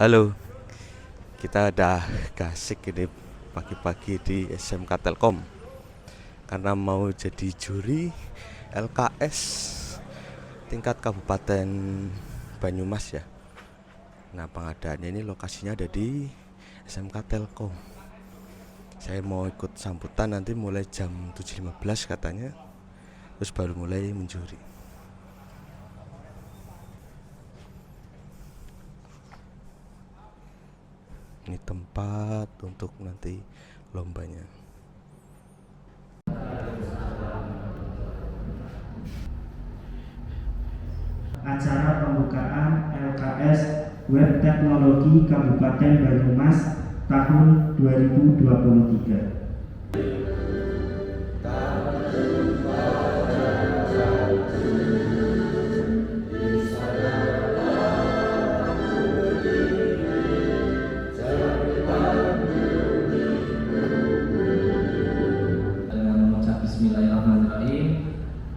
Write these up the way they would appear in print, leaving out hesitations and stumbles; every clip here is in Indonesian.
Halo, kita udah gasik ini pagi-pagi di SMK Telkom karena mau jadi juri LKS tingkat Kabupaten Banyumas ya. Nah, pengadaannya ini lokasinya ada di SMK Telkom. Saya mau ikut sambutan nanti mulai jam 7.15 katanya. Terus baru mulai menjuri. Ini tempat untuk nanti lombanya. Acara pembukaan LKS Web Teknologi Kabupaten Banyumas tahun 2023. Bismillahirrahmanirrahim.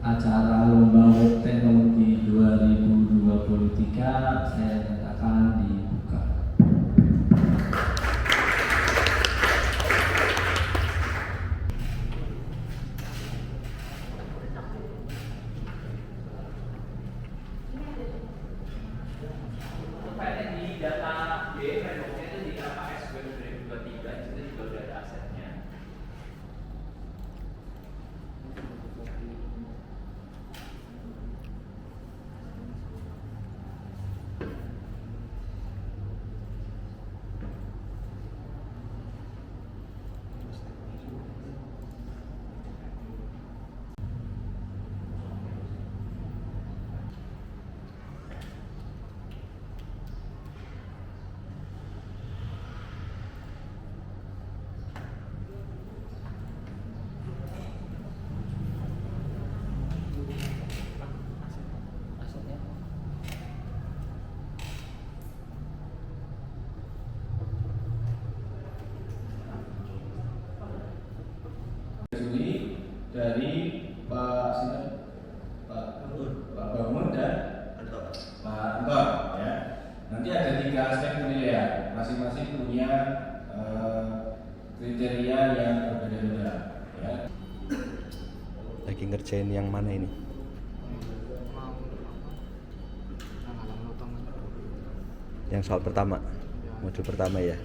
Acara Lomba Web Teknologi 2023 saya nyatakan dibuka. Di data B frameworknya itu di LKS Web 2023 itu juga udah ada asetnya. Dari Pak Bangun dan Pak Anton ya. Nanti ada 3 aspek penilaian, masing-masing punya kriteria yang berbeda-beda ya. Lagi ngerjain yang mana ini? Yang soal pertama, modul pertama ya.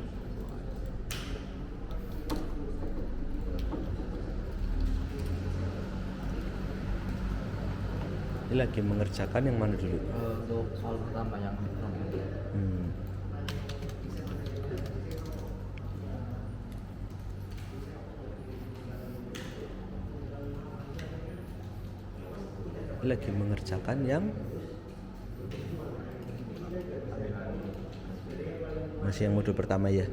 Ini lagi mengerjakan yang mana dulu? Untuk soal pertama yang Ini lagi mengerjakan yang masih yang modul pertama ya.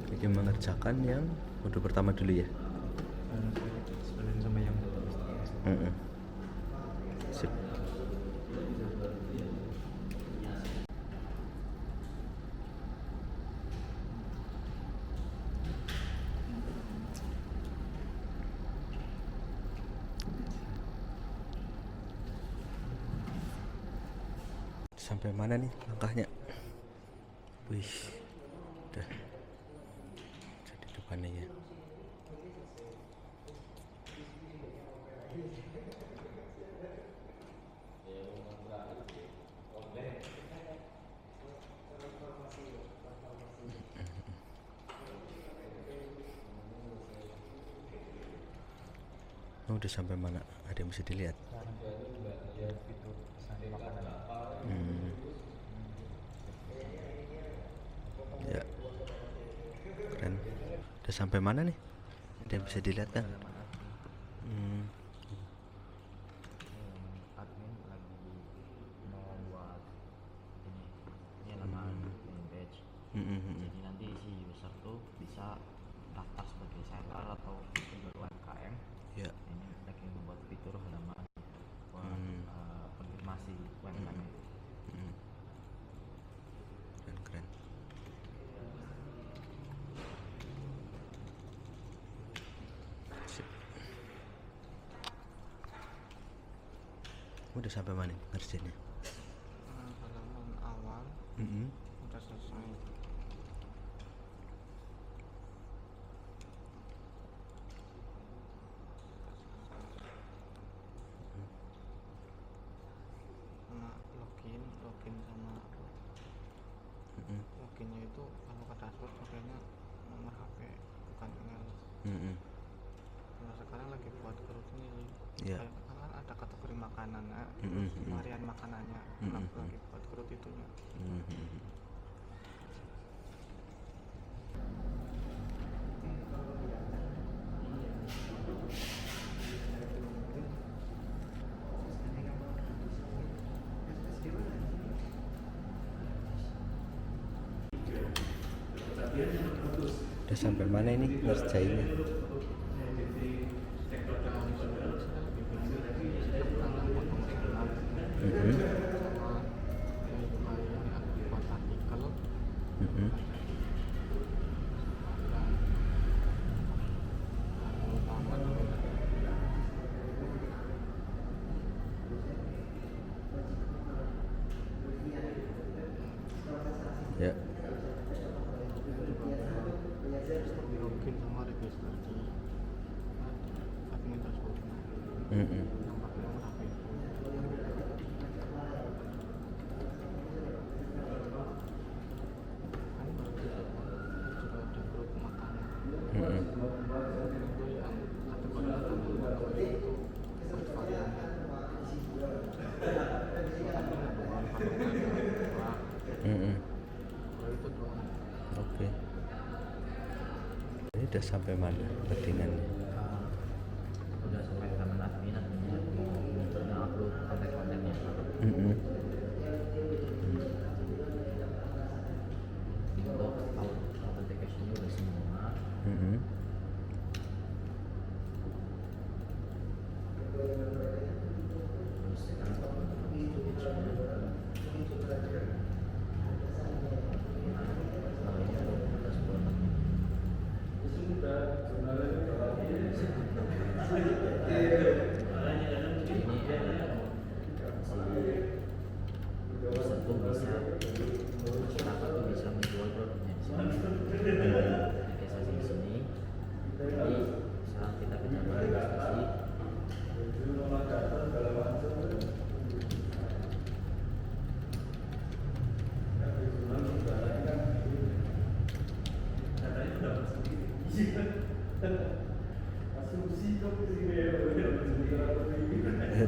Lagi mengerjakan yang modul pertama dulu ya. sama yang Sip. Sampai mana nih langkahnya? Wih, udah jadi depannya ya. Oh, udah sampai mana? Ada yang bisa dilihat? Ya, keren. Udah sampai mana nih? Ada yang bisa dilihat kan? admin lagi membuat ini laman landing page. Jadi nanti si user tuh bisa daftar sebagai seller atau penjual UMKM. Ya. Ini lagi membuat fitur halaman konfirmasi UMKM. Keren. Sip. Udah sampai mana ngerjainnya? Halaman awal Mm-mm. udah selesai. Sama login sama upload. Mm-mm. Loginnya itu kalau ke dashboard pakainya nomor HP bukan email. Mm-mm. Nah sekarang lagi buat grup ini. Iya. Kan ada kategori makanan, Mm-mm. varian makanannya. Mm-mm. Aku lagi buat grup itunya. Mm-mm. Udah sampai mana ini ngerjainnya? Mm-hmm. Buat artikel. Mm-hmm. Ya. Login sama registrasi admin dashboardnya Mm-mm. yang pakai nomor HP itu. Kan juga ada grup makanan Mm-mm. itu yang kategori makanan itu buat variannya Mm-mm. itu doang. Oke. Ini udah sampai mana codingannya? Udah sampai rekaman adminnya mau upload konten-kontennya. Mm-mm. Untuk authentication udah semua. Mm-mm. Terus sekarang masyarakat tuh bisa menjual produknya di sini. Registrasi di sini. Jadi sekarang kita bicara registrasi.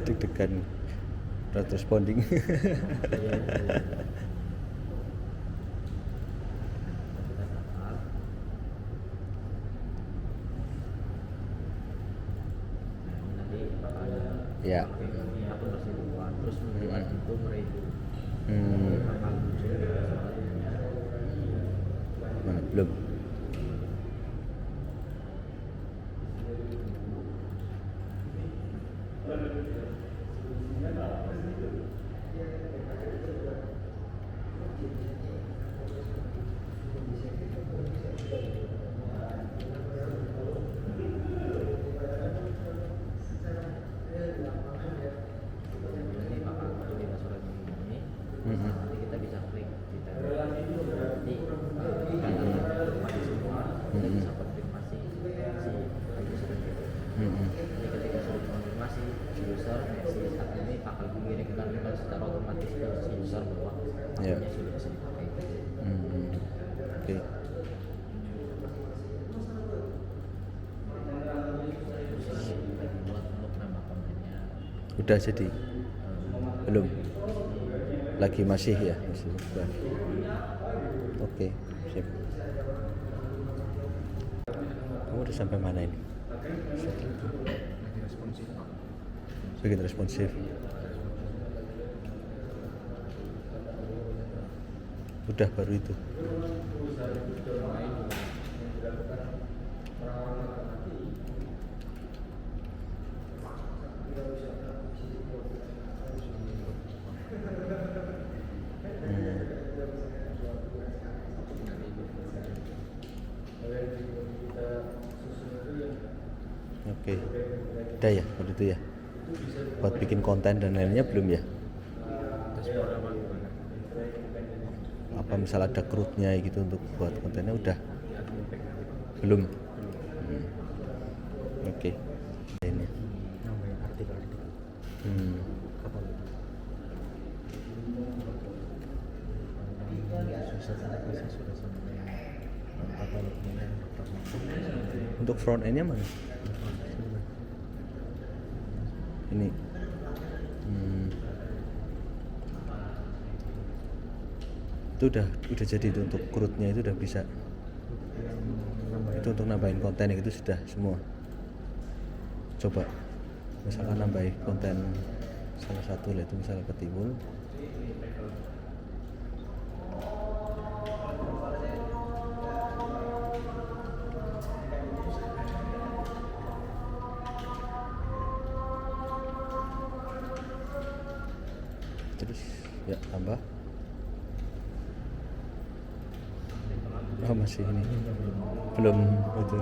Deg-degan not responding. Ya. Aku bersih duluan, terus membuat itu mereview. Bakal muncul selanjutnya. Mana belum? Nanti bakal muncul di surat ini. Mm-mm. Nanti kita bisa klik di tab. Nanti konfirmasi semua, kita bisa konfirmasi si user itu. Mm-mm. Jadi ketika sudah konfirmasi si user, si admin ini bakal mengirimkan email secara otomatis ke si user bahwa Ya. akunnya sudah bisa dipakai. Mm-mm. Oke. Terus ini lagi buat untuk nama kontennya. Udah jadi? Belum? Lagi masih ya? Masih. Oke, sip. Kamu udah sampai mana ini? Lagi responsif Pak. Bikin responsif. Udah baru itu. Oke. Udah ya, baru itu ya. buat bikin konten dan lainnya belum ya? Apa misal ada crewnya gitu untuk buat kontennya udah? Belum. Oke. Ini. Untuk front endnya mana? Ini. Itu udah jadi itu untuk crewnya itu udah bisa. Itu untuk nambahin konten itu sudah semua. Coba misalkan nambahin konten salah satu lah itu misalnya ketimbul. Terus ya tambah. Oh masih ini belum itu.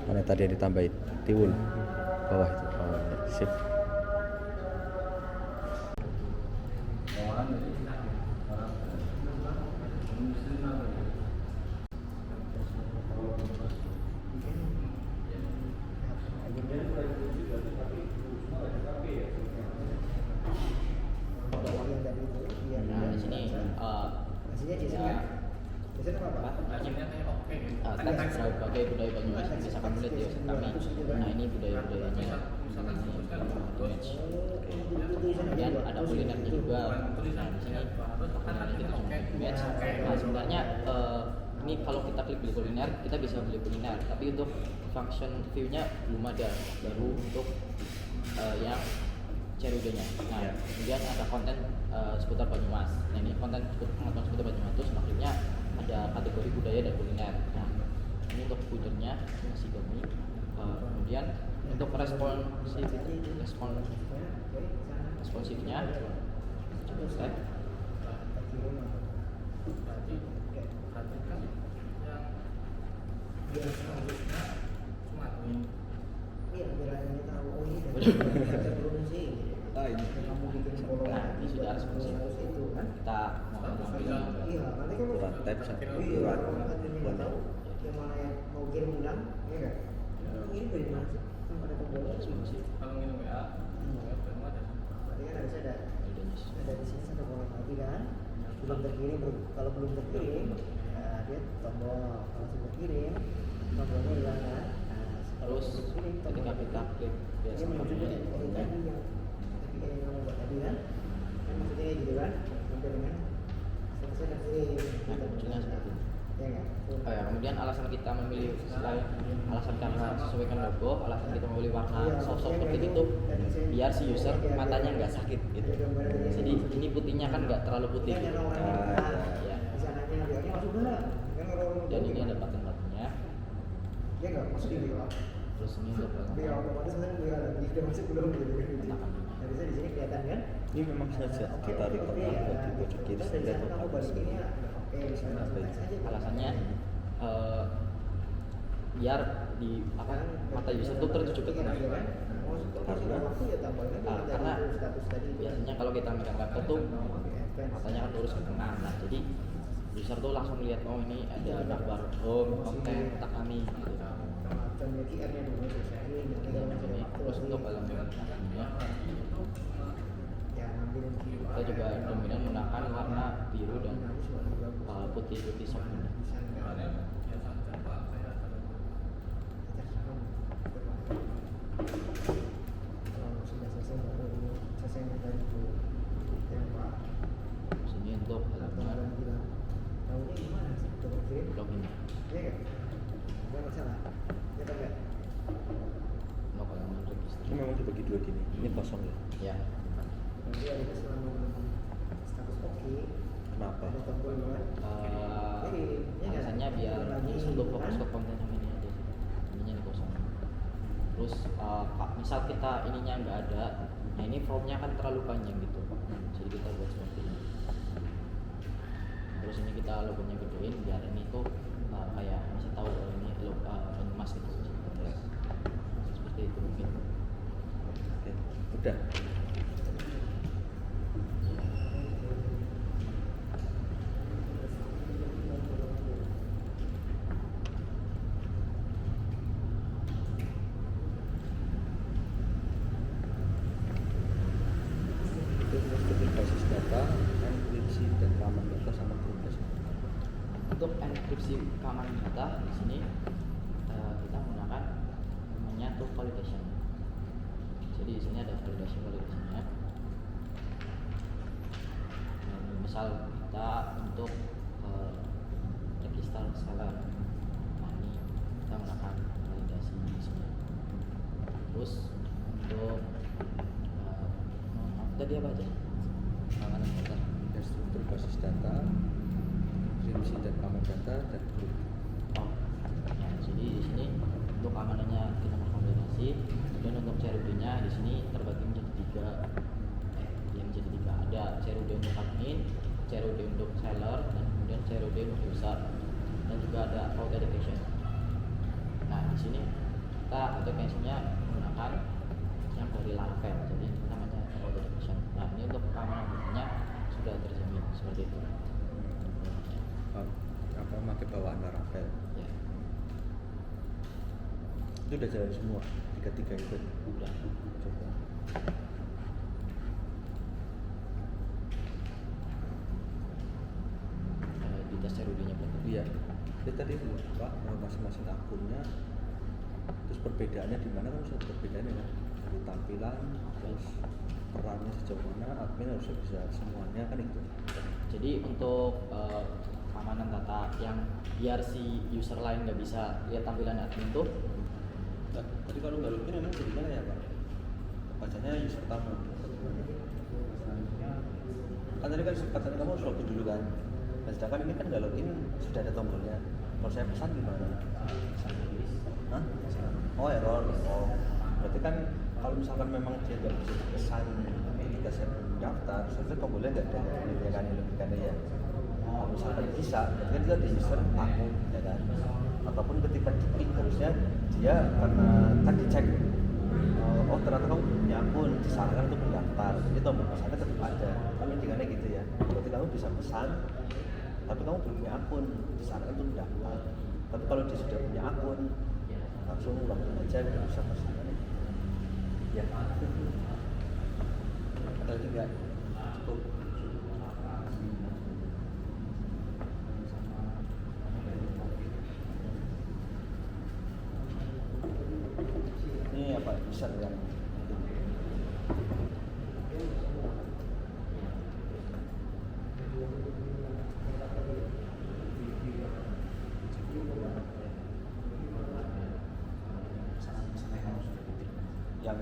Mana tadi yang ditambahin? Tiwul bawah itu. Oh, ya. Sip. Nah, di sini teks berbagai budaya Banyumas yang bisa kamu lihat di website kami. Nah, ini budaya-budayanya. Kemudian ada kulinernya juga. Nah, di sini kulinernya kita cuma image. Nah, sebenarnya ini kalau kita klik beli kuliner, kita bisa beli kuliner. Tapi untuk function view-nya belum ada. Baru untuk yang Cerudanya. Nah, kemudian ada konten seputar Banyumas. Nah, ini konten pengetahuan seputar Banyumas itu sebenarnya ada kategori budaya dan kuliner. Nah, ini untuk budernya masih kami. Kemudian untuk responsifnya coba step. Nah, ini sudah responsif. Kita mau mengambil Kurang tab satu kurang buat tahu. Yang mana yang mau kirim ulang, ya kan? Ini dari mana sih? Kan pada tombol responsif. Kalau minum WA, berarti kan harusnya ada di sini satu kolam lagi kan? Belum terkirim, kalau belum terkirim, nah, dia tombol. Kalau sudah terkirim, tombolnya hilang kan? Nah, kalau Terus sudah terkirim, ketika tombolnya kita klik dia biasa muncul dari tadi yang kamu buat tadi kan? Kan maksudnya gitu kan? Sampai dengan selesai terkirim. Nah, munculnya seperti ini. Ya kan? Kemudian alasan kita memilih selain alasan karena sesuaikan logo, alasan kita memilih warna soft seperti itu biar si user matanya nggak sakit gitu. Jadi ini putihnya kan nggak terlalu putih gitu. Ya. Dan ini ada button-buttonnya. Ya nggak masuk di BO. Terus ini untuk BO otomatis kan BO lagi dia masuk belum gitu kan. Jadi di sini kelihatan kan? Ini memang sengaja kita taruh tengah buat di pojok kiri Terus dari lihat sana kamu apa. balik ini ya. Oke, bisa aja. alasannya biar di mata user itu tertuju ke tengah. Karena biasanya kalau kita megang laptop tuh matanya kan lurus ke tengah. Nah, jadi user tuh langsung lihat oh ini ada daftar home konten kontak kami gitu. Terus untuk elemen aslinya kita juga dominan menggunakan warna biru dan putih-putih soft ini. Sini untuk elemen login. Untuk elemen register. Ini memang dibagi dua gini. Ini kosong ya. Ya. Nanti ada status oke. Kenapa? Ada tombol Alasannya biar user tuh fokus ke konten yang ini aja sih. Ininya Terus misal kita ininya nggak ada, nah ini formnya kan terlalu panjang gitu, jadi kita buat seperti ini. Terus ini kita logonya gedein biar ini tuh kayak masih tahu kalau ini Banyumas gitu. Seperti itu mungkin. Oke, udah. Itu basis data, enkripsi dan keamanan data sama progres. Untuk enkripsi keamanan data di sini kita menggunakan namanya two validation. Jadi di sini ada validasinya. Misal kita untuk register seller, nah ini kita menggunakan validasi di sini. Terus untuk tadi apa aja? Keamanan data, Struktur basis data, enkripsi dan keamanan data, dan grup. oh ya, jadi di sini untuk keamanannya kita mengkombinasi, kemudian untuk CRUD-nya di sini terbagi menjadi tiga. Menjadi tiga, ada CRUD untuk admin, CRUD untuk seller, dan kemudian CRUD untuk user, dan juga ada authentication. Nah di sini kita authentication-nya menggunakan yang dari Laravel, jadi namanya authentication. Nah ini untuk keamanan datanya sudah terjamin seperti itu. Apa pakai bawaan Laravel? Ya, Itu udah jalan semua, tiga itu. udah. Coba. Di tes CRUD-nya berarti. Iya. Jadi tadi Pak, masing-masing akunnya, terus perbedaannya di mana kan bisa perbedaannya kan? Dari tampilan, terus perannya sejauh mana, admin harusnya bisa semuanya kan itu. Jadi untuk keamanan data yang biar si user lain nggak bisa lihat tampilan admin tuh, Nah, tadi kalau nggak login emang jadi mana ya Pak? Bacanya user tamu. Kan tadi kan katanya kamu harus login dulu kan? Nah, sedangkan ini kan nggak login, sudah ada tombolnya. Kalau saya pesan gimana? Hah? Oh error. Oh, berarti kan kalau misalkan memang dia nggak bisa pesan ketika saya daftar, seharusnya tombolnya nggak ada ya kan logikannya ya. Kalau misalkan bisa, berarti kan dia di user tamu ya kan? Ataupun ketika diklik harusnya dia karena kan dicek oh ternyata kamu punya akun disarankan untuk mendaftar, jadi tombol pesannya tetap ada kan logikanya gitu ya. Berarti kamu bisa pesan tapi kamu belum punya akun, disarankan untuk mendaftar. Tapi kalau dia sudah punya akun langsung login aja nggak usah pesan ya. Ada lagi nggak? Cukup. Ini apa user yang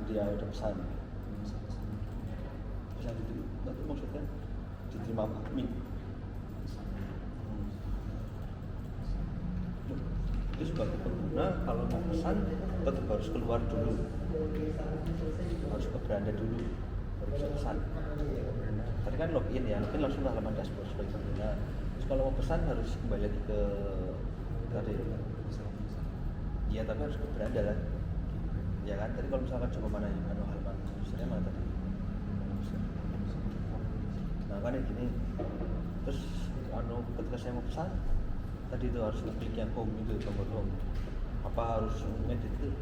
dia udah pesan itu nanti maksudnya diterima admin. Itu sebagai pengguna kalau mau pesan tetap harus keluar dulu, harus ke beranda dulu baru bisa pesan. Tadi kan login ya, login langsung ke halaman dashboard sebagai pengguna. Terus kalau mau pesan harus kembali lagi ke tadi. Iya tapi harus ke beranda kan. Ya kan, tadi kalau misalkan coba mana halaman usernya mana tadi? Nah kan ya gini, terus ketika saya mau pesan tadi itu harus klik yang home itu tombol home. Apa harus ngedit itu?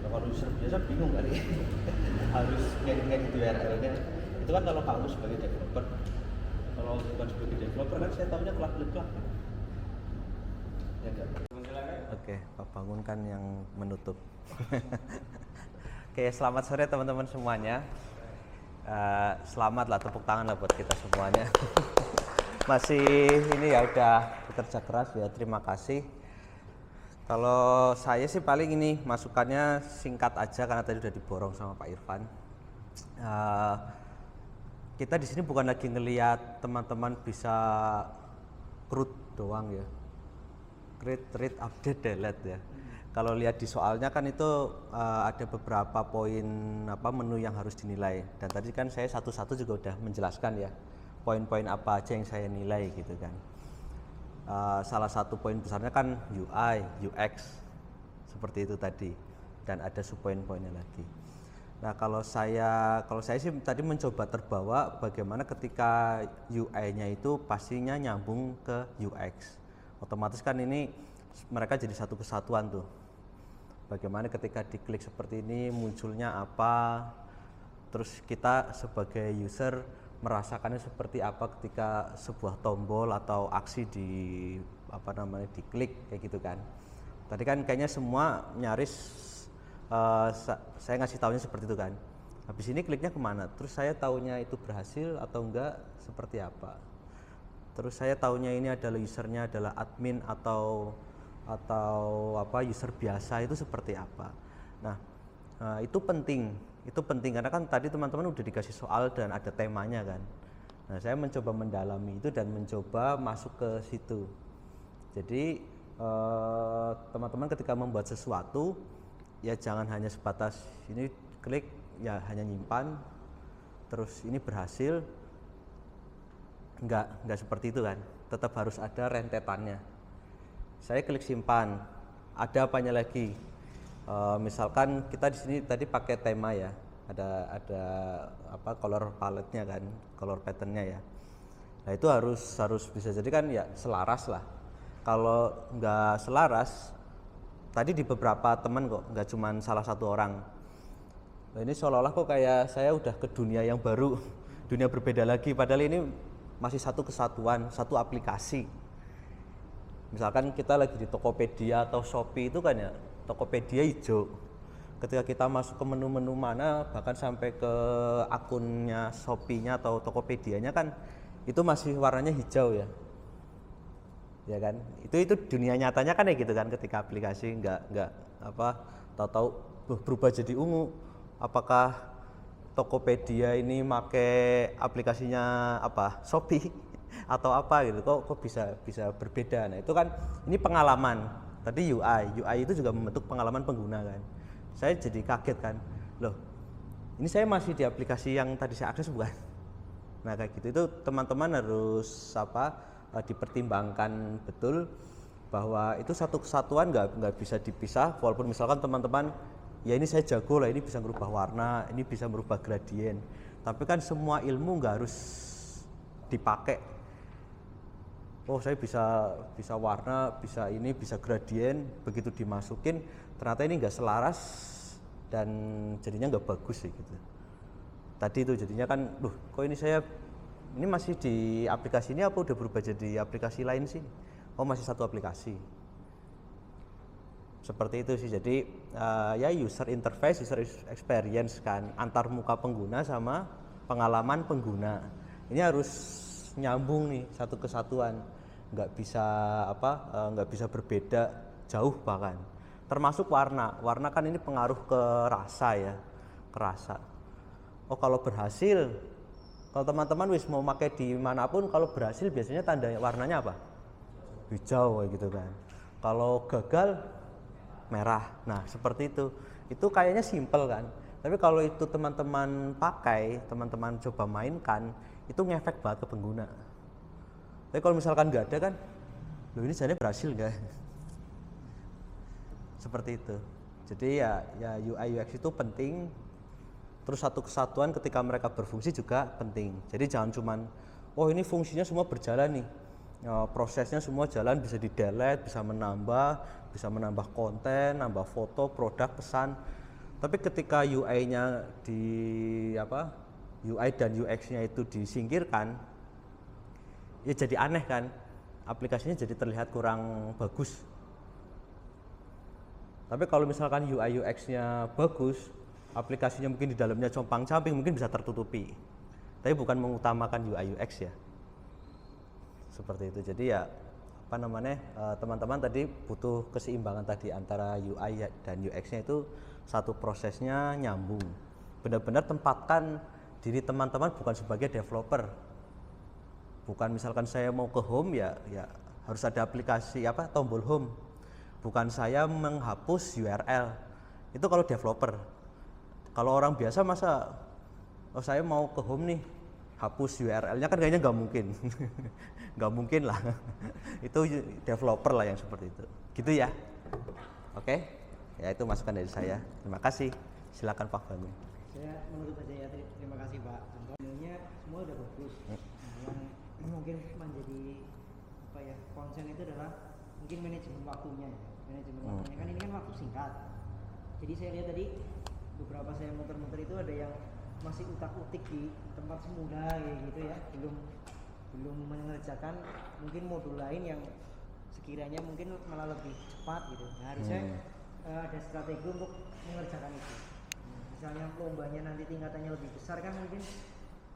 Nah, kalau user biasa bingung kali harus ngedit URL-nya. Itu kan kalau kamu sebagai developer. Kalau bukan sebagai developer kan saya tahunya klik. Ya enggak? Oke, Pak Bangun kan yang menutup. Oke, selamat sore teman-teman semuanya. Selamat lah, tepuk tangan lah buat kita semuanya. Masih ini ya udah bekerja keras ya, terima kasih. Kalau saya sih paling ini masukannya singkat aja karena tadi udah diborong sama Pak Irfan. Kita di sini bukan lagi ngelihat teman-teman bisa CRUD doang ya. Create, read, update, delete ya. Kalau lihat di soalnya kan itu ada beberapa poin menu yang harus dinilai, dan tadi kan saya satu-satu juga udah menjelaskan ya poin-poin apa aja yang saya nilai gitu kan. Salah satu poin besarnya kan UI, UX seperti itu tadi, dan ada subpoin-poinnya lagi. Nah kalau saya sih tadi mencoba terbawa bagaimana ketika UI-nya itu pastinya nyambung ke UX. Otomatis kan ini mereka jadi satu kesatuan tuh. Bagaimana ketika diklik seperti ini munculnya apa, terus kita sebagai user merasakannya seperti apa ketika sebuah tombol atau aksi diklik kayak gitu kan. Tadi kan kayaknya semua nyaris saya ngasih taunya seperti itu kan. Habis ini kliknya kemana? Terus saya taunya itu berhasil atau enggak seperti apa? Terus saya taunya ini adalah usernya adalah admin atau user biasa itu seperti apa? Nah, itu penting karena kan tadi teman-teman udah dikasih soal dan ada temanya kan. Nah, saya mencoba mendalami itu dan mencoba masuk ke situ. Jadi teman-teman ketika membuat sesuatu ya jangan hanya sebatas ini klik ya hanya nyimpan terus ini berhasil, enggak seperti itu kan, tetap harus ada rentetannya. Saya klik simpan, ada apanya lagi, misalkan kita di sini tadi pakai tema ya, ada color palette-nya kan, color pattern-nya ya. Nah itu harus bisa jadi kan ya selaras lah. Kalau nggak selaras, tadi di beberapa teman kok, nggak cuma salah satu orang. Nah, ini seolah-olah kok kayak saya udah ke dunia yang baru, dunia berbeda lagi. Padahal ini masih satu kesatuan, satu aplikasi. Misalkan kita lagi di Tokopedia atau Shopee itu kan ya, Tokopedia hijau. Ketika kita masuk ke menu-menu mana, bahkan sampai ke akunnya Shopee-nya atau Tokopedia-nya kan, itu masih warnanya hijau ya. Ya kan, itu dunia nyatanya kan ya gitu kan, ketika aplikasi nggak tahu-tahu berubah jadi ungu. Apakah Tokopedia ini make aplikasinya Shopee atau apa gitu, kok bisa berbeda. Nah itu kan ini pengalaman. Tadi UI itu juga membentuk pengalaman pengguna kan. Saya jadi kaget kan, loh ini saya masih di aplikasi yang tadi saya akses bukan? Nah kayak gitu, itu teman-teman harus dipertimbangkan betul bahwa itu satu kesatuan, nggak bisa dipisah. Walaupun misalkan teman-teman ya ini saya jago lah, ini bisa merubah warna, ini bisa merubah gradien, tapi kan semua ilmu nggak harus dipakai. Oh saya bisa warna, bisa ini, bisa gradien, begitu dimasukin ternyata ini nggak selaras dan jadinya nggak bagus sih gitu. Tadi itu jadinya kan, kok ini masih di aplikasi ini apa udah berubah jadi aplikasi lain sih? Oh masih satu aplikasi. Seperti itu sih. Jadi ya user interface, user experience kan, antar muka pengguna sama pengalaman pengguna. Ini harus nyambung nih, satu kesatuan. Nggak bisa berbeda jauh bahkan. Termasuk warna kan ini pengaruh ke rasa ya, ke rasa. Oh kalau berhasil, kalau teman-teman mau pakai di manapun, kalau berhasil biasanya tanda warnanya apa? Hijau gitu kan. Kalau gagal merah. Nah seperti itu kayaknya simple kan, tapi kalau itu teman-teman pakai, teman-teman coba mainkan, itu ngefek banget ke pengguna. Tapi kalau misalkan nggak ada kan, loh ini sebenarnya berhasil nggak? Seperti itu. Jadi ya UI UX itu penting. Terus satu kesatuan ketika mereka berfungsi juga penting. Jadi jangan cuman, oh ini fungsinya semua berjalan nih, prosesnya semua jalan, bisa di-delete, bisa menambah konten, nambah foto, produk, pesan. Tapi ketika UI-nya UI dan UX-nya itu disingkirkan, ya jadi aneh kan, aplikasinya jadi terlihat kurang bagus. Tapi kalau misalkan UI UX-nya bagus, aplikasinya mungkin di dalamnya compang-camping, mungkin bisa tertutupi. Tapi bukan mengutamakan UI UX ya. Seperti itu. Jadi ya teman-teman tadi butuh keseimbangan tadi antara UI dan UX-nya itu satu prosesnya nyambung. Benar-benar tempatkan diri teman-teman bukan sebagai developer. Bukan misalkan saya mau ke home ya harus ada aplikasi tombol home. bukan saya menghapus URL. Itu kalau developer. Kalau orang biasa masa saya mau ke home nih, hapus URL-nya kan kayaknya nggak mungkin. Nggak mungkin lah. Itu developer lah yang seperti itu. Gitu ya. Oke. Ya itu masukan dari saya. Terima kasih. Silakan Pak Banu. Saya menutup aja ya, terima kasih Pak Anton. Sebenarnya semua udah bagus. Nah, yang mungkin menjadi apa ya, concern itu adalah mungkin manajemen waktunya ya. Manajemen waktunya kan ini kan waktu singkat. Jadi saya lihat tadi beberapa saya muter-muter itu ada yang masih utak-utik di tempat semula kayak gitu ya, belum mengerjakan mungkin modul lain yang sekiranya mungkin malah lebih cepat gitu. Nah, harusnya ada strategi untuk mengerjakan itu. Misalnya lombanya nanti tingkatannya lebih besar kan mungkin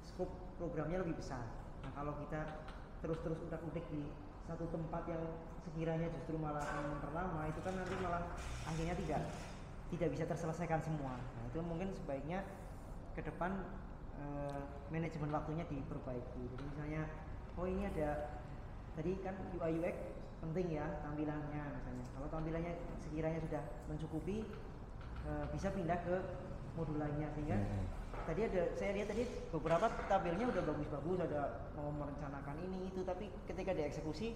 skop programnya lebih besar. Nah kalau kita terus-terus utak-utik di satu tempat yang sekiranya justru malah memperlama, itu kan nanti malah akhirnya tidak bisa terselesaikan semua. Nah itu mungkin sebaiknya ke depan manajemen waktunya diperbaiki. Jadi misalnya ini ada tadi kan UI UX penting ya tampilannya misalnya. Kalau tampilannya sekiranya sudah mencukupi, bisa pindah ke modul lainnya sehingga tadi saya lihat tadi beberapa tabelnya udah bagus-bagus, ada mau merencanakan ini itu, tapi ketika dieksekusi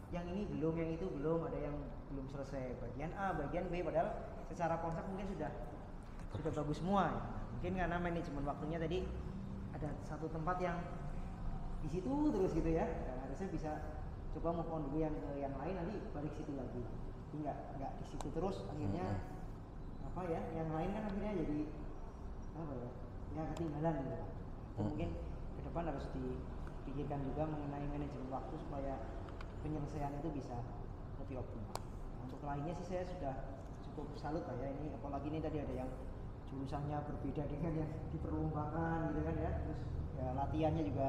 yang ini belum, yang itu belum, ada yang belum selesai bagian A, bagian B, padahal secara konsep mungkin sudah bagus semua ya. Mungkin karena manajemen waktunya tadi ada satu tempat yang di situ terus gitu ya. Nah, harusnya bisa coba move on dulu yang ke yang lain, nanti balik situ lagi. Jadi nggak di situ terus akhirnya apa ya, yang lain kan akhirnya jadi apa ya ketinggalan gitu. Mungkin ke depan harus dipikirkan juga mengenai manajemen waktu supaya penyelesaian itu bisa lebih optimal. Nah, untuk lainnya sih saya sudah cukup salut lah ya, ini apalagi ini tadi ada yang jurusannya berbeda dengan yang diperlombakan gitu kan ya, terus ya latihannya juga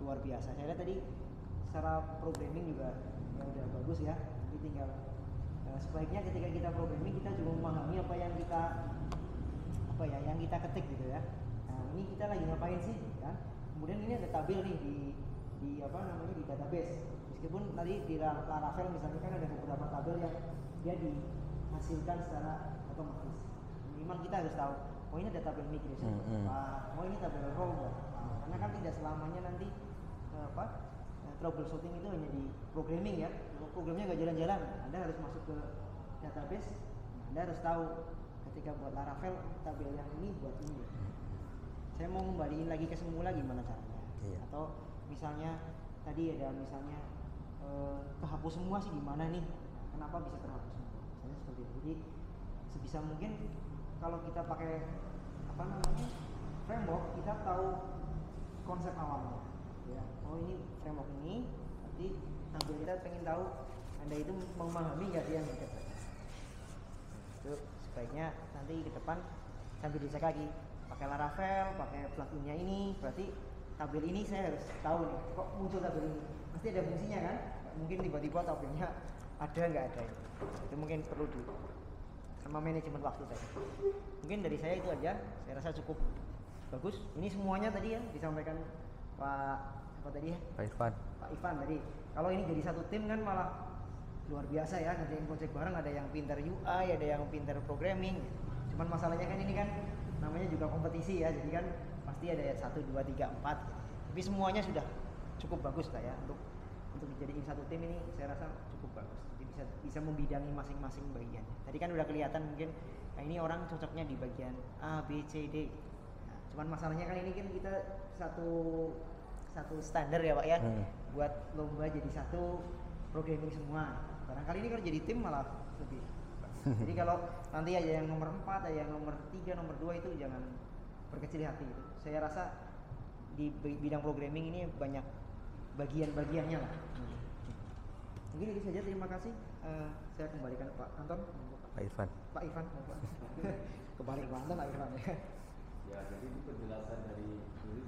luar biasa. Saya lihat tadi secara programming juga ya udah bagus ya, jadi tinggal sebaiknya ketika kita programming kita juga memahami apa yang kita ketik gitu ya. Nah ini kita lagi ngapain sih kan? Kemudian ini ada tabel nih di apa namanya di database. Meskipun tadi di Laravel misalnya kan ada beberapa tabel yang dia dihasilkan secara otomatis. Minimal kita harus tahu, oh ini ada tabel migration, oh ini tabel row, karena kan tidak selamanya nanti troubleshooting itu hanya di programming ya. Kalau programnya nggak jalan-jalan, Anda harus masuk ke database. Anda harus tahu ketika buat Laravel tabel yang ini buat ini. Saya mau kembaliin lagi ke semula gimana caranya? Iya. Atau misalnya tadi ada misalnya kehapus semua sih gimana nih? Kenapa bisa terhapus semua? Misalnya seperti itu. Jadi sebisa mungkin kalau kita pakai framework, kita tahu konsep awalnya. Ya, oh ini framework ini, nanti sambil kita pengen tahu Anda itu memahami nggak sih yang kita baca. Itu sebaiknya nanti ke depan sambil dicek lagi pakai Laravel, pakai pluginnya ini, berarti tabel ini saya harus tahu nih kok muncul tabel ini, pasti ada fungsinya kan, mungkin tiba-tiba tabelnya ada nggak ada itu mungkin perlu di sama manajemen waktu tadi. Mungkin dari saya itu aja, saya rasa cukup bagus. Ini semuanya tadi ya disampaikan Pak Ivan tadi. Kalau ini jadi satu tim kan malah luar biasa ya, ngerjain project bareng, ada yang pintar UI, ada yang pintar programming. Cuman masalahnya kan ini kan namanya juga kompetisi ya, jadi kan pasti ada 1, 2, 3, 4. Tapi semuanya sudah cukup bagus lah ya untuk dijadiin satu tim ini, saya rasa cukup bagus. Jadi bisa membidangi masing-masing bagian. Tadi kan udah kelihatan mungkin ini orang cocoknya di bagian A, B, C, D. Nah, cuman masalahnya kan ini kan kita satu standar ya Pak ya, buat lomba jadi satu programming semua. Barangkali ini kalau jadi tim malah lebih. Jadi kalau nanti ada yang nomor 4, ada yang nomor 3, nomor 2 itu jangan berkecil hati gitu. Saya rasa di bidang programming ini banyak bagian-bagiannya lah. Mungkin itu saja, terima kasih. Saya kembalikan Pak Anton. Pak Irfan. Kembali ke Pak Anton, Pak Irfan ya. Ya, jadi ini penjelasan dari Yuri